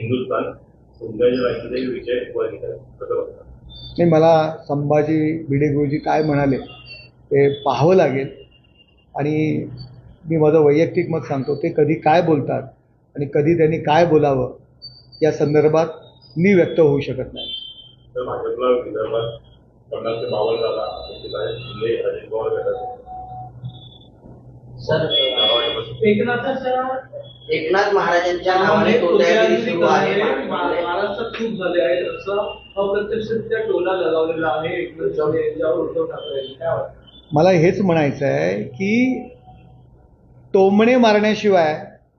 हिंदुस्थान तुमच्या राज्यातील विषय वर घेतात कसं बघता? नाही, मला संभाजी भिडे गुरुजी काय म्हणाले ते पाहावं लागेल आणि मी माझं वैयक्तिक मत सांगतो. ते कधी काय बोलतात आणि कधी त्यांनी काय बोलावं या संदर्भात मी व्यक्त होऊ शकत नाही. तर भाजपला विदर्भात 50 ते 52 जागा शिंदे अजित पवार गटाचे सर एकनाथ महाराजांच्या नावाने तोडयागिरी सुरू आहे. महाराष्ट्रात खूप झाले आहेत असं अप्रत्यक्षरित्या टोला लगावलेला आहे एकनाथ शिंदे यांच्यावर उद्धव ठाकरे यांनी. काय वाटतं? मला हेच म्हणायचं आहे की टोमणे मारण्याशिवाय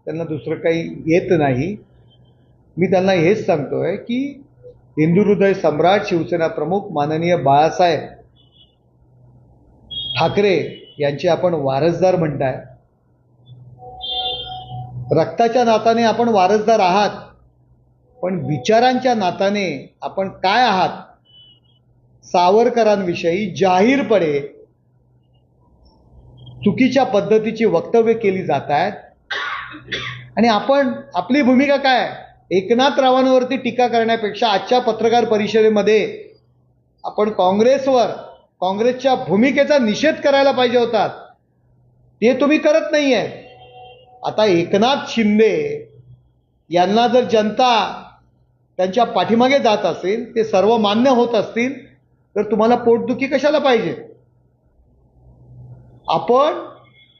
त्यांना दुसरं काही येत नाही. मी त्यांना हेच सांगतोय की हिंदू हृदय सम्राट शिवसेना प्रमुख माननीय बाळासाहेब ठाकरे यांचे आपण वारसदार म्हणताय. रक्ताच्या नाताने आपण वारसदार आहात, पण विचारांच्या नाताने आपण काय आहात? सावरकरांविषयी जाहीरपणे चुकीच्या पद्धतीची वक्तव्य केली जात आहेत आणि आपण आपली भूमिका काय? एकनाथरावांवरती टीका करण्यापेक्षा आजच्या पत्रकार परिषदेमध्ये आपण काँग्रेसच्या भूमिकेचा निषेध करायला पाहिजे होता. ते तुम्ही करत नाही आहे. आता एकनाथ शिंदे यांना जर जनता त्यांच्या पाठीमागे जात असेल, ते सर्व मान्य होत असतील, तर तुम्हाला पोटदुखी कशाला पाहिजे? आपण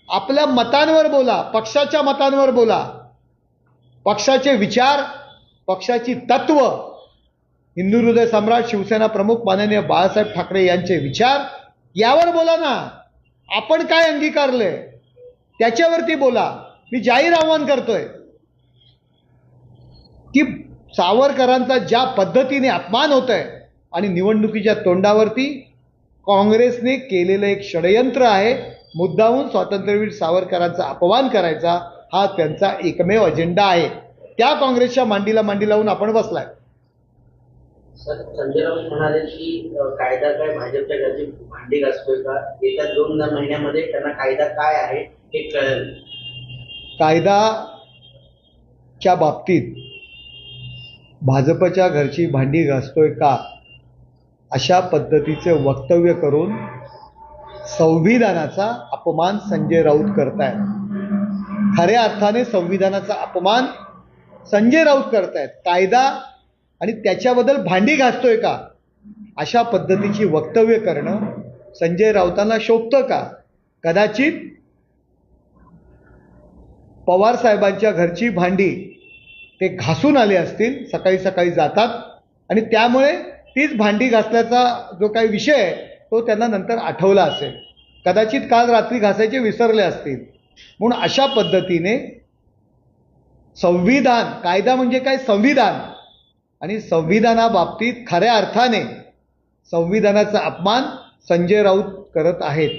आपल्या मतांवर बोला, पक्षाच्या मतांवर बोला. पक्षाचे विचार, पक्षाची तत्व, हिंदू हृदय सम्राट शिवसेना प्रमुख माननीय बाळासाहेब ठाकरे यांचे विचार, यावर बोला ना. आपण काय अंगीकारलंय त्याच्यावरती बोला. मी जाहीर आव्हान करतोय की सावरकरांचा ज्या पद्धतीने अपमान होतोय आणि निवडणुकीच्या तोंडावरती काँग्रेसने केलेलं एक षडयंत्र आहे. मुद्दाहून स्वातंत्र्यवीर सावरकरांचा अपमान करायचा हा त्यांचा एकमेव अजेंडा आहे. त्या काँग्रेसच्या मांडीला मांडी लावून आपण बसलाय. सर, संजय राऊत म्हणाले की कायदा काय भाजपच्या घरची भांडी घासतोय का? येत्या 2 महिन्यामध्ये त्यांना कायदा काय आहे हे कळेल. कायदाच्या बाबतीत भाजपच्या घरची भांडी घासतोय का अशा पद्धतीचे वक्तव्य करून संविधानाचा अपमान संजय राऊत करतायत. खऱ्या अर्थाने संविधानाचा अपमान संजय राऊत करतायत. कायदा आणि त्याच्याबद्दल भांडी घासतोय का अशा पद्धतीची वक्तव्य करणं संजय राऊतांना शोभतं का? कदाचित पवार साहेबांच्या घरची भांडी ते घासून आले असतील, सकाळी सकाळी जातात आणि त्यामुळे तीच भांडी घासल्याचा जो काही विषय आहे तो त्यांना नंतर आठवला असेल. कदाचित काल रात्री घासायचे विसरले असतील. म्हणून अशा पद्धतीने संविधान, कायदा म्हणजे काय? संविधान, आणि संविधानाबाबतीत खऱ्या अर्थाने संविधानाचा अपमान संजय राऊत करत आहेत.